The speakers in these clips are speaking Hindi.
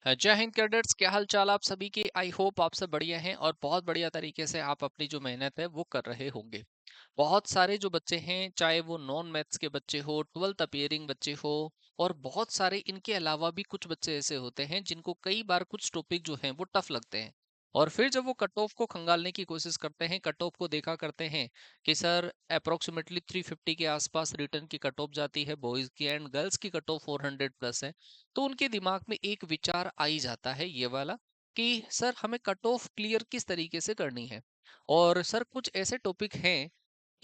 जय हिंद कैडेट्स, क्या हाल चाल आप सभी के। आई होप आप सब बढ़िया हैं और बहुत बढ़िया तरीके से आप अपनी जो मेहनत है वो कर रहे होंगे। बहुत सारे जो बच्चे हैं, चाहे वो नॉन मैथ्स के बच्चे हो, 12th अपियरिंग बच्चे हो, और बहुत सारे इनके अलावा भी कुछ बच्चे ऐसे होते हैं जिनको कई बार कुछ टॉपिक जो हैं वो टफ लगते हैं। और फिर जब वो कट ऑफ को खंगालने की कोशिश करते हैं, कट ऑफ को देखा करते हैं कि सर अप्रोक्सीमेटली 350 के आसपास रिटर्न की कट ऑफ जाती है बॉयज की, एंड गर्ल्स की कट ऑफ 400 प्लस है। तो उनके दिमाग में एक विचार आ ही जाता है ये वाला कि सर हमें कट ऑफ क्लियर किस तरीके से करनी है। और सर कुछ ऐसे टॉपिक हैं,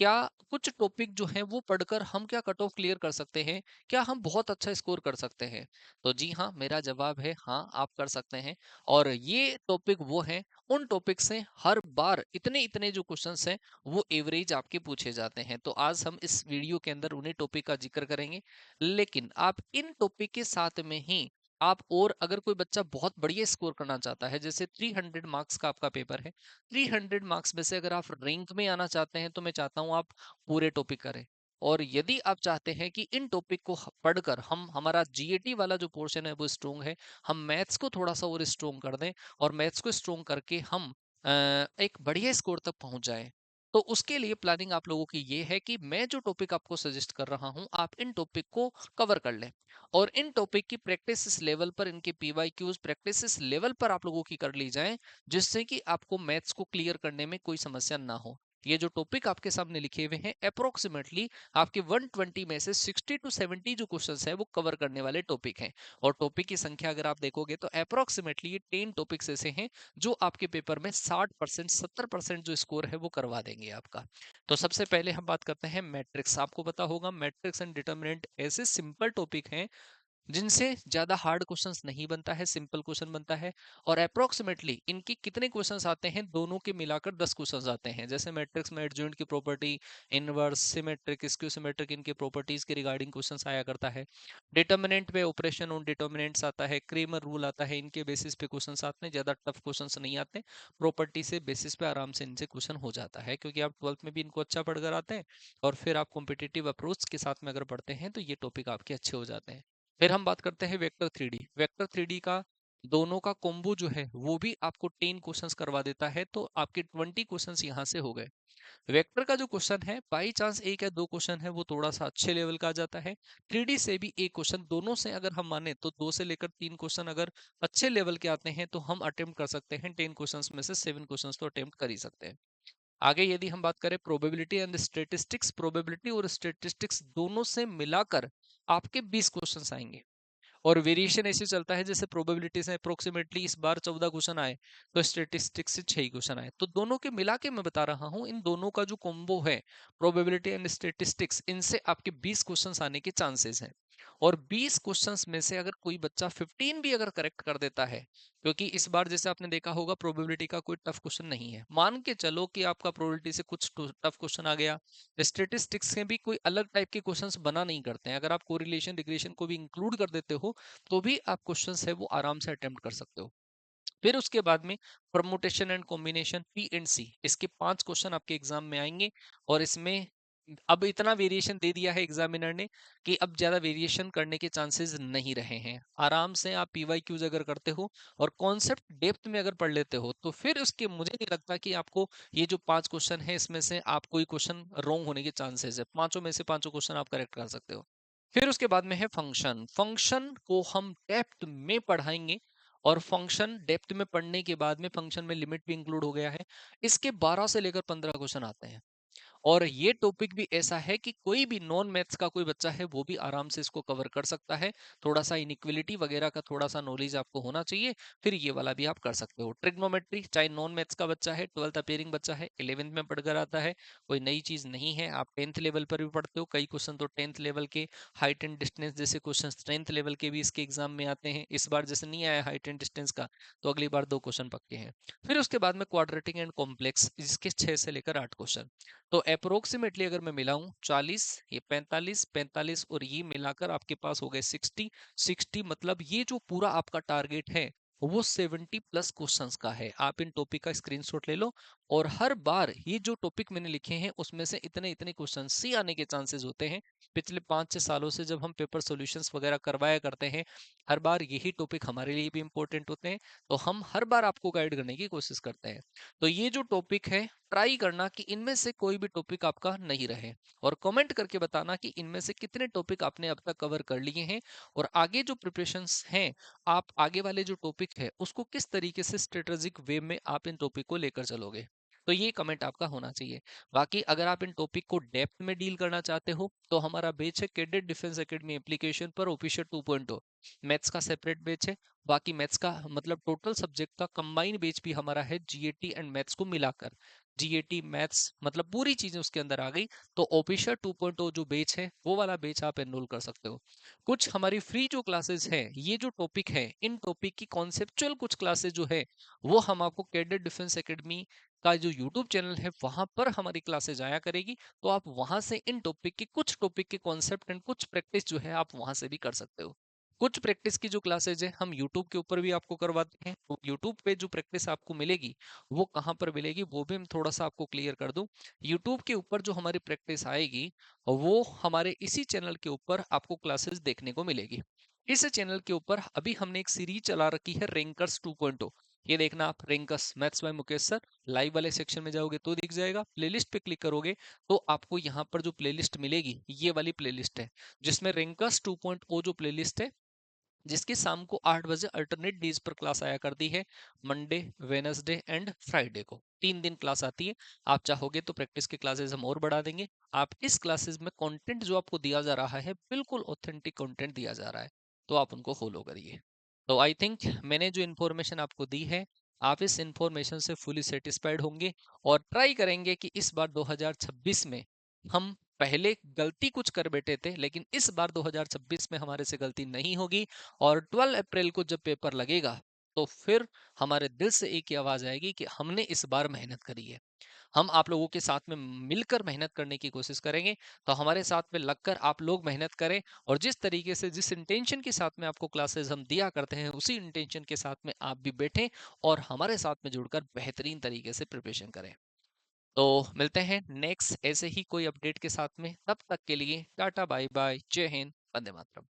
क्या कुछ टॉपिक जो हैं वो पढ़कर हम क्या कट ऑफ क्लियर कर सकते हैं, क्या हम बहुत अच्छा स्कोर कर सकते हैं? तो जी हाँ, मेरा जवाब है हाँ, आप कर सकते हैं। और ये टॉपिक वो हैं, उन टॉपिक से हर बार इतने इतने जो क्वेश्चंस हैं वो एवरेज आपके पूछे जाते हैं। तो आज हम इस वीडियो के अंदर उन्हीं टॉपिक का जिक्र करेंगे। लेकिन आप इन टॉपिक के साथ में ही आप, और अगर कोई बच्चा बहुत बढ़िया स्कोर करना चाहता है, जैसे 300 मार्क्स का आपका पेपर है, 300 मार्क्स में से अगर आप रैंक में आना चाहते हैं तो मैं चाहता हूं आप पूरे टॉपिक करें। और यदि आप चाहते हैं कि इन टॉपिक को पढ़कर हम, हमारा जीएटी वाला जो पोर्शन है वो स्ट्रोंग है, हम मैथ्स को थोड़ा सा और स्ट्रोंग कर दें, और मैथ्स को स्ट्रोंग करके हम एक बढ़िया स्कोर तक पहुंच जाएं, तो उसके लिए प्लानिंग आप लोगों की ये है कि मैं जो टॉपिक आपको सजेस्ट कर रहा हूं आप इन टॉपिक को कवर कर लें। और इन टॉपिक की प्रैक्टिस इस लेवल पर, इनके पीवाईक्यूज प्रैक्टिस इस लेवल पर आप लोगों की कर ली जाए जिससे कि आपको मैथ्स को क्लियर करने में कोई समस्या ना हो। ये जो टॉपिक आपके सामने लिखे हुए हैं अप्रोक्सीमेटली आपके 120 में से 60 टू 70 जो क्वेश्चंस है वो कवर करने वाले टॉपिक हैं। और टॉपिक की संख्या अगर आप देखोगे तो अप्रोक्सीमेटली ये 10 टॉपिक्स ऐसे हैं जो आपके पेपर में 60% 70% जो स्कोर है वो करवा देंगे आपका। तो सबसे पहले हम बात करते हैं मैट्रिक्स। आपको पता होगा मैट्रिक्स एंड डिटर्मिनेंट ऐसे सिंपल टॉपिक हैं जिनसे ज्यादा हार्ड क्वेश्चंस नहीं बनता है, सिंपल क्वेश्चन बनता है। और अप्रोक्सीमेटली इनके कितने क्वेश्चंस आते हैं, दोनों के मिलाकर 10 क्वेश्चंस आते हैं। जैसे मैट्रिक्स में एडजॉइंट की property, inverse, symmetric, skew symmetric, इनके प्रॉपर्टीज के रिगार्डिंग क्वेश्चंस आया करता है। डिटर्मिनेंट में ऑपरेशन ऑन डिटर्मिनेंट्स आता है, क्रेमर रूल आता है, इनके बेसिस पे क्वेश्चंस आते हैं, ज्यादा टफ क्वेश्चंस नहीं आते। प्रॉपर्टी से बेसिस पे आराम से इनसे क्वेश्चन हो जाता है, क्योंकि आप 12th में भी इनको अच्छा पढ़कर आते हैं, और फिर आप कॉम्पिटिटिव अप्रोच के साथ में अगर पढ़ते हैं तो ये टॉपिक आपके अच्छे हो जाते हैं। फिर हम बात करते हैं vector three D. Vector three D का दोनों का कॉम्बो जो है वो भी आपको 10 क्वेश्चंस करवा देता है, तो आपके 20 क्वेश्चंस यहाँ से हो गए। वेक्टर का जो क्वेश्चन है, बाई चांस एक या दो क्वेश्चन है वो थोड़ा सा अच्छे लेवल का आ जाता है। थ्री डी से भी एक क्वेश्चन, दोनों से अगर हम माने तो 2 से लेकर 3 क्वेश्चन अगर अच्छे लेवल के आते हैं तो हम अटेम्प्ट कर सकते हैं। 10 क्वेश्चंस में से 7 क्वेश्चंस तो अटेम्प्ट कर ही सकते हैं। आगे यदि हम बात करें प्रोबेबिलिटी एंड स्टेटिस्टिक्स, प्रोबेबिलिटी और स्टेटिस्टिक्स दोनों से मिलाकर आपके 20 क्वेश्चंस आएंगे। और वेरिएशन ऐसे चलता है, जैसे प्रोबेबिलिटी से अप्रोक्सीमेटली इस बार 14 क्वेश्चन आए तो स्टेटिस्टिक्स से 6 क्वेश्चन आए। तो दोनों के मिला के मैं बता रहा हूं, इन दोनों का जो कॉम्बो है प्रोबेबिलिटी एंड स्टेटिस्टिक्स, इनसे आपके 20 क्वेश्चंस आने के चांसेस हैं। और 20 क्वेश्चंस में से अगर कोई बच्चा 15 भी अगर करेक्ट कर देता है, क्योंकि इस बार जैसे आपने देखा होगा प्रोबेबिलिटी का कोई टफ क्वेश्चन नहीं है, मान के चलो कि आपका प्रोबेबिलिटी से कुछ टफ क्वेश्चन आ गया, स्टेटिस्टिक्स में भी कोई अलग टाइप के क्वेश्चंस बना नहीं करते हैं, अगर आप कोरिलेशन रिग्रेशन को भी इंक्लूड कर देते हो तो भी आप क्वेश्चंस है वो आराम से अटेम्प्ट कर सकते हो। फिर उसके बाद में permutation and combination, P and C, इसके 5 क्वेश्चन आपके एग्जाम में आएंगे। और इसमें अब इतना वेरिएशन दे दिया है एग्जामिनर ने कि अब ज्यादा वेरिएशन करने के चांसेस नहीं रहे हैं। आराम से आप पीवाई क्यूज अगर करते हो और कॉन्सेप्ट डेप्थ में अगर पढ़ लेते हो तो फिर उसके मुझे नहीं लगता कि आपको ये जो 5 क्वेश्चन है इसमें से आप कोई क्वेश्चन रॉन्ग होने के चांसेस है, पांचों में से पांचों क्वेश्चन आप करेक्ट कर सकते हो। फिर उसके बाद में है फंक्शन। फंक्शन को हम डेप्थ में पढ़ाएंगे, और फंक्शन डेप्थ में पढ़ने के बाद में फंक्शन में लिमिट भी इंक्लूड हो गया है। इसके 12 से लेकर 15 क्वेश्चन आते हैं। और ये टॉपिक भी ऐसा है कि कोई भी नॉन मैथ्स का कोई बच्चा है वो भी आराम से इसको कवर कर सकता है। थोड़ा सा इनइक्वलिटी वगैरह का थोड़ा सा नॉलेज आपको होना चाहिए, फिर ये वाला भी आप कर सकते हो। ट्रिग्नोमेट्री, चाहे नॉन मैथ्स का बच्चा है, 12th अपेयरिंग बच्चा है, 11th में पढ़कर आता है, कोई नई चीज नहीं है, आप 10th लेवल पर भी पढ़ते हो। कई क्वेश्चन तो 10th लेवल के, हाइट एंड डिस्टेंस जैसे क्वेश्चन 10th लेवल के भी इसके एग्जाम में आते हैं। इस बार जैसे नहीं आया हाइट एंड डिस्टेंस का, तो अगली बार 2 क्वेश्चन पक्के हैं। फिर उसके बाद में क्वाड्रेटिक एंड कॉम्प्लेक्स, जिसके 6 से लेकर 8 क्वेश्चन। तो अप्रोक्सीमेटली अगर मैं मिलाऊं 40, ये 45, 45 और ये मिलाकर आपके पास हो गए 60। 60 मतलब ये जो पूरा आपका टारगेट है वो 70 प्लस क्वेश्चंस का है। आप इन टॉपिक का स्क्रीनशॉट ले लो, और हर बार ये जो टॉपिक मैंने लिखे हैं उसमें से इतने इतने क्वेश्चन सी आने के चांसेस होते हैं। पिछले 5-6 सालों से जब हम पेपर सॉल्यूशंस वगैरह करवाया करते हैं, हर बार यही टॉपिक हमारे लिए भी इंपॉर्टेंट होते हैं, तो हम हर बार आपको गाइड करने की कोशिश करते हैं। तो ये जो टॉपिक है, ट्राई करना कि इनमें से कोई भी टॉपिक आपका नहीं रहे, और कमेंट करके बताना कि इनमें से कितने टॉपिक आपने अब तक कवर कर लिए हैं, और आगे जो प्रिपरेशंस हैं, आप आगे वाले जो टॉपिक है उसको किस तरीके से स्ट्रेटेजिक वे में आप इन टॉपिक को लेकर चलोगे। तो ये कमेंट आपका होना चाहिए। बाकी अगर आप इन टॉपिक को डेप्थ में डील करना चाहते हो तो हमारा बेच है कैडेट डिफेंस एकेडमी एप्लीकेशन पर ऑफिशियल 2.0। मैथ्स का सेपरेट बेच है, बाकी मैथ्स का मतलब टोटल सब्जेक्ट का कंबाइन बेच भी हमारा है, जीएटी एंड मैथ्स को मिलाकर। जीएटी मैथ्स मतलब पूरी चीजें उसके अंदर आ गई। तो ऑफिशियल 2.0 जो बेच है वो वाला बेच आप एनरोल कर सकते हो। कुछ हमारी फ्री जो क्लासेस है, ये जो टॉपिक है, इन टॉपिक की कॉन्सेप्चुअल कुछ क्लासेस जो है वो हम आपको कैडेट डिफेंस एकेडमी का जो यूट्यूब चैनल है वहां पर हमारी क्लासेस आया करेगी। तो आप वहां से इन टॉपिक के कुछ टॉपिक के कॉन्सेप्ट एंड कुछ प्रैक्टिस जो है आप वहां से भी कर सकते हो। कुछ प्रैक्टिस की जो क्लासेज है हम यूट्यूब के ऊपर भी आपको करवाते हैं, तो यूट्यूब पे जो प्रैक्टिस आपको मिलेगी वो कहाँ पर मिलेगी वो भी हम थोड़ा सा आपको क्लियर कर दूं। यूट्यूब के ऊपर जो हमारी प्रैक्टिस आएगी वो हमारे इसी चैनल के ऊपर आपको क्लासेस देखने को मिलेगी। इस चैनल के ऊपर अभी हमने एक सीरीज चला रखी है रैंकर्स 2.0। ये देखना आप, rankers maths by Mukesh sir, live वाले सेक्शन में जाओगे तो दिख जाएगा, प्लेलिस्ट पे क्लिक करोगे तो आपको यहाँ पर जो प्लेलिस्ट मिलेगी ये वाली प्लेलिस्ट है, जिसमें रैंकर्स 2.0 जो प्लेलिस्ट है, जिसकी शाम को 8 बजे अल्टरनेट डेज पर क्लास आया करती है, मंडे, वेनसडे एंड फ्राइडे को 3 दिन क्लास आती है। आप चाहोगे तो प्रैक्टिस की क्लासेस हम और बढ़ा देंगे। आप इस क्लासेस में कंटेंट जो आपको दिया जा रहा है बिल्कुल ऑथेंटिक कंटेंट दिया जा रहा है, तो आप उनको फॉलो करिए। तो आई थिंक मैंने जो इन्फॉर्मेशन आपको दी है, आप इस इन्फॉर्मेशन से फुली सेटिस्फाइड होंगे, और ट्राई करेंगे कि इस बार 2026 में हम पहले गलती कुछ कर बैठे थे लेकिन इस बार 2026 में हमारे से गलती नहीं होगी, और 12 अप्रैल को जब पेपर लगेगा तो फिर हमारे दिल से एक ही आवाज आएगी कि हमने इस बार मेहनत करी है। हम आप लोगों के साथ में मिलकर मेहनत करने की कोशिश करेंगे, तो हमारे साथ में लगकर आप लोग मेहनत करें, और जिस तरीके से जिस इंटेंशन के साथ में आपको क्लासेस हम दिया करते हैं उसी इंटेंशन के साथ में आप भी बैठें और हमारे साथ में जुड़कर बेहतरीन तरीके से प्रिपरेशन करें। तो मिलते हैं नेक्स्ट ऐसे ही कोई अपडेट के साथ में, तब तक के लिए टाटा बाय बाय, जय हिंद, वंदे मातरम।